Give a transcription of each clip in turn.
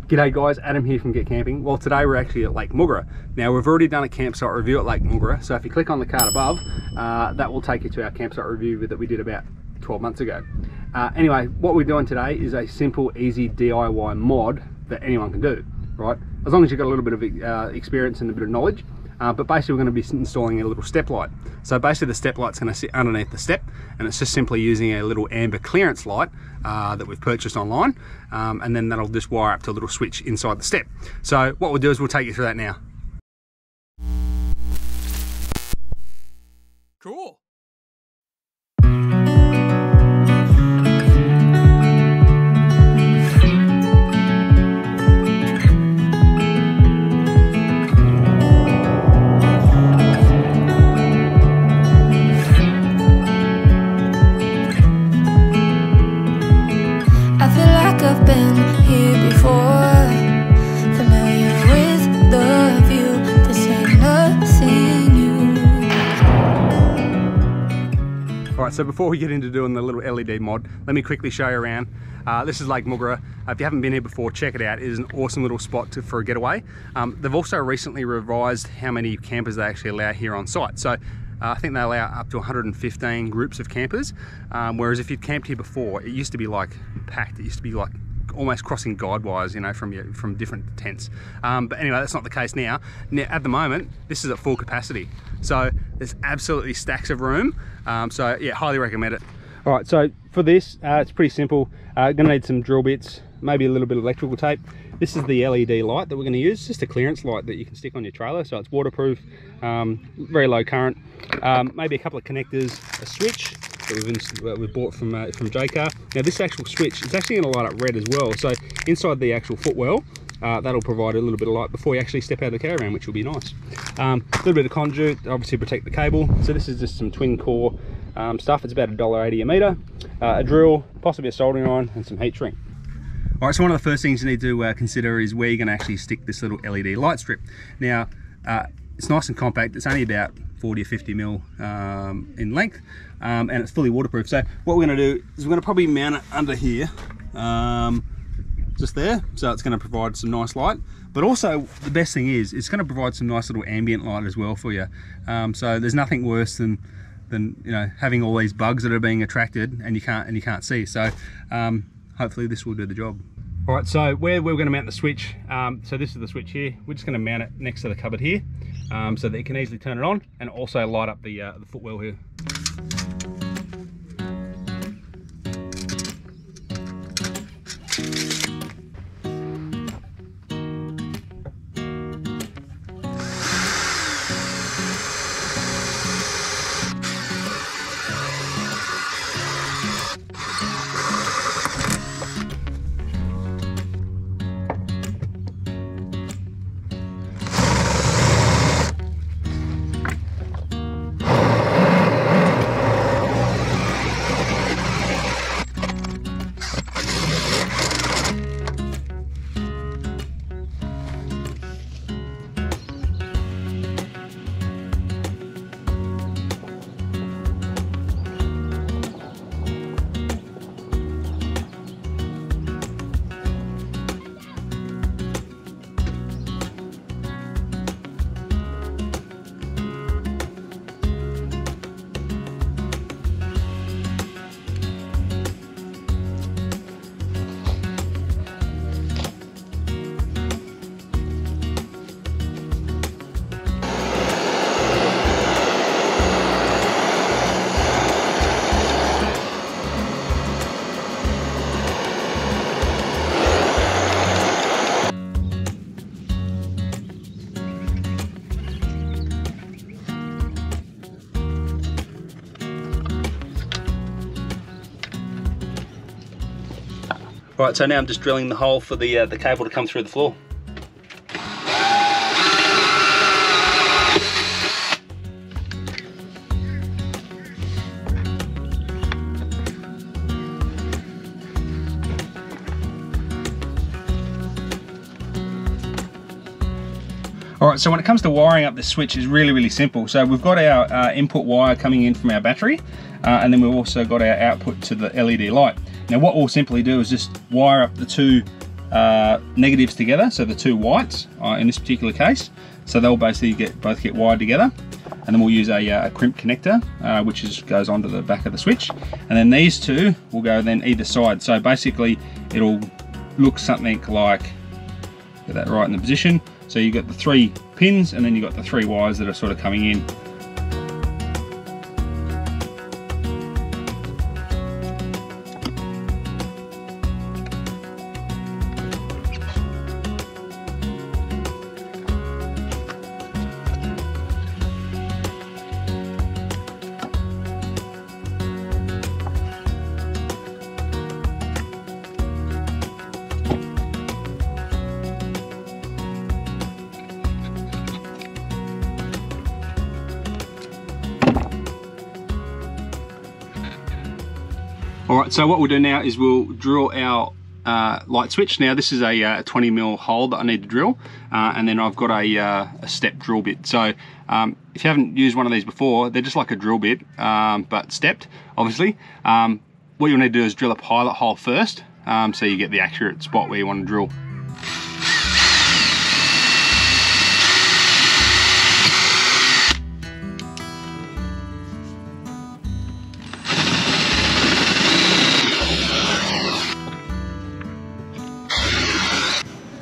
G'day guys, Adam here from Get Camping. Well, today we're actually at Lake Mogra. Now we've already done a campsite review at Lake Mogra, so if you click on the card above, that will take you to our campsite review that we did about 12 months ago. Anyway, what we're doing today is a simple, easy DIY mod that anyone can do, right? As long as you've got a little bit of experience and a bit of knowledge. But basically we're going to be installing a little step light. So basically the step light's going to sit underneath the step, and it's just simply using a little amber clearance light that we've purchased online, and then that'll just wire up to a little switch inside the step. So what we'll do is we'll take you through that now. Cool. Alright, so before we get into doing the little LED mod, let me quickly show you around. This is Lake Mogra. If you haven't been here before, check it out. It is an awesome little spot for a getaway. They've also recently revised how many campers they actually allow here on site. So I think they allow up to 115 groups of campers, whereas if you'd camped here before, it used to be like packed. It used to be like almost crossing guide wires, you know, from different tents. But anyway, that's not the case now. Now at the moment, this is at full capacity, so there's absolutely stacks of room. So yeah, highly recommend it. All right, so for this, it's pretty simple. Gonna need some drill bits, maybe a little bit of electrical tape. This is the LED light that we're going to use. It's just a clearance light that you can stick on your trailer, so it's waterproof, very low current. Maybe a couple of connectors, a switch that we've bought from Jaycar. Now this actual switch, it's actually going to light up red as well. So inside the actual footwell, that'll provide a little bit of light before you actually step out of the caravan, which will be nice. A little bit of conduit, obviously protect the cable. So this is just some twin core stuff. It's about $1.80 a metre. A drill, possibly a soldering iron, and some heat shrink. All right, so one of the first things you need to consider is where you're going to actually stick this little LED light strip. Now, it's nice and compact. It's only about 40 or 50 mil in length, and it's fully waterproof. So what we're going to do is we're going to probably mount it under here, just there. So it's going to provide some nice light. But also, the best thing is, it's going to provide some nice little ambient light as well for you. So there's nothing worse than you know, having all these bugs that are being attracted and you can't see. So hopefully this will do the job. All right, so where we're going to mount the switch, so this is the switch here. We're just going to mount it next to the cupboard here, so that you can easily turn it on and also light up the footwell here. Right, so now I'm just drilling the hole for the cable to come through the floor. Alright, so when it comes to wiring up this switch, is really simple. So we've got our input wire coming in from our battery, and then we've also got our output to the LED light. Now what we'll simply do is just wire up the two negatives together, so the two whites in this particular case. So they'll basically both get wired together. And then we'll use a crimp connector, which goes onto the back of the switch. And then these two will go then either side. So basically it'll look something like, get that right in the position. So you've got the 3 pins and then you've got the 3 wires that are sort of coming in. Alright, so what we'll do now is we'll drill our light switch. Now this is a 20mm hole that I need to drill, and then I've got a step drill bit. So if you haven't used one of these before, they're just like a drill bit, but stepped, obviously. What you'll need to do is drill a pilot hole first, so you get the accurate spot where you want to drill.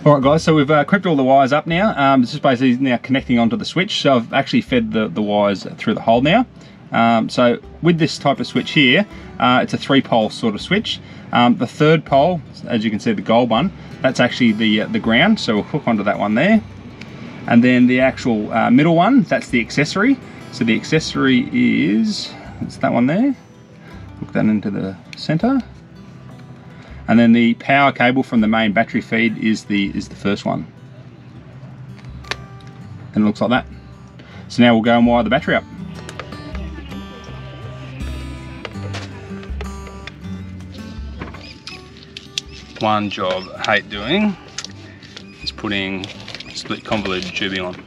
Alright guys, so we've crimped all the wires up now. This is basically now connecting onto the switch. So I've actually fed the wires through the hole now. So with this type of switch here, it's a 3-pole sort of switch. The 3rd pole, as you can see, the gold one, that's actually the ground. So we'll hook onto that one there. And then the actual middle one, that's the accessory. So the accessory is, it's that one there. Hook that into the center. And then the power cable from the main battery feed is the first one. And it looks like that. So now we'll go and wire the battery up. One job I hate doing is putting split convoluted tubing on.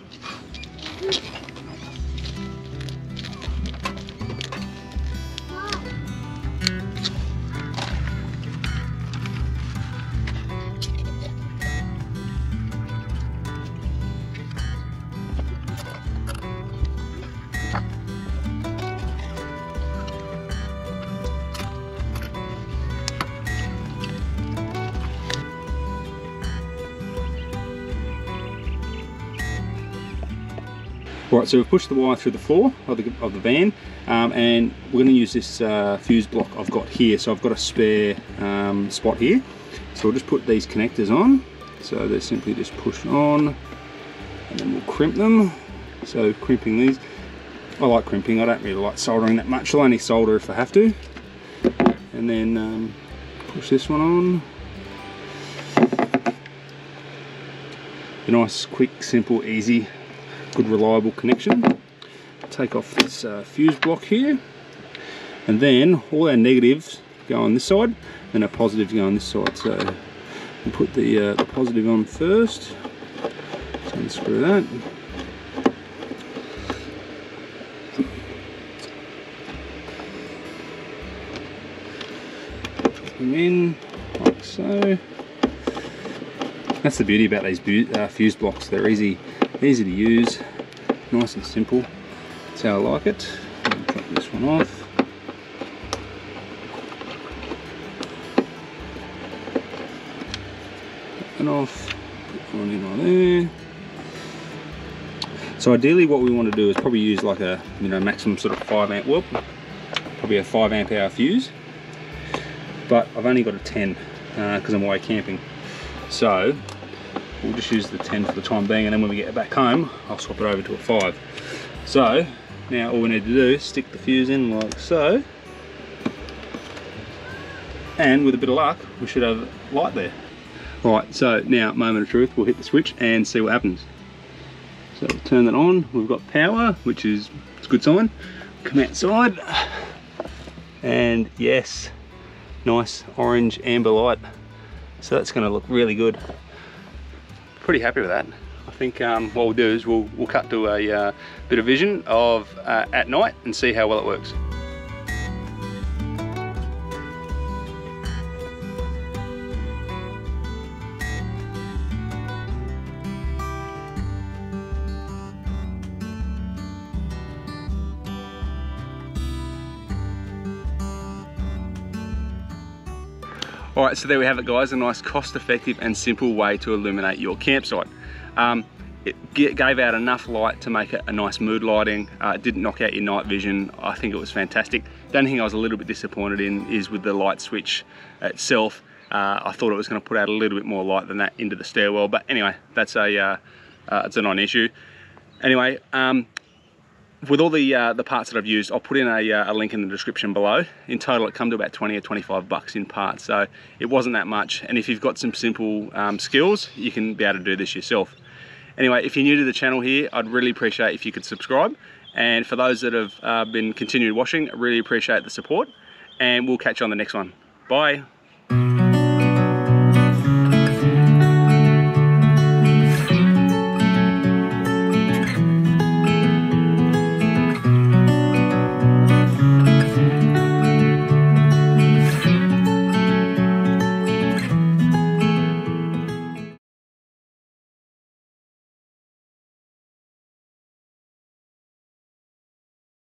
Right, so we've pushed the wire through the floor of the van, and we're going to use this fuse block I've got here. So I've got a spare spot here. So we'll just put these connectors on. So they're simply just pushed on, and then we'll crimp them. So crimping these, I like crimping, I don't really like soldering that much. I'll only solder if I have to. And then push this one on. A nice, quick, simple, easy, good reliable connection. Take off this fuse block here, and then all our negatives go on this side and our positives go on this side. So we'll put the positive on first. So unscrew that. Put them in like so. That's the beauty about these fuse blocks. They're easy to use, nice and simple. That's how I like it. Drop this one off. Put that off. Put one in on there. So ideally, what we want to do is probably use like a maximum sort of 5 amp, well, probably a 5 amp hour fuse. But I've only got a 10 because I'm away camping. So we'll just use the 10 for the time being, and then when we get back home I'll swap it over to a 5. So now all we need to do is stick the fuse in like so, and with a bit of luck we should have light there. Alright, so now moment of truth, we'll hit the switch and see what happens. So we'll turn that on, we've got power, which is it's a good sign. Come outside, and yes, nice orange amber light. So that's going to look really good. Pretty happy with that. I think what we'll do is we'll cut to a bit of vision of at night and see how well it works. All right, so there we have it, guys, a nice cost-effective and simple way to illuminate your campsite. It gave out enough light to make it a nice mood lighting. It didn't knock out your night vision. I think it was fantastic. The only thing I was a little bit disappointed in is with the light switch itself. I thought it was going to put out a little bit more light than that into the stairwell, but anyway, that's it's a non-issue. Anyway, with all the parts that I've used, I'll put in a link in the description below. In total, it come to about 20 or 25 bucks in parts, so it wasn't that much. And if you've got some simple skills, you can be able to do this yourself. Anyway, if you're new to the channel here, I'd really appreciate if you could subscribe. And for those that have been continued watching, I really appreciate the support. And we'll catch you on the next one. Bye.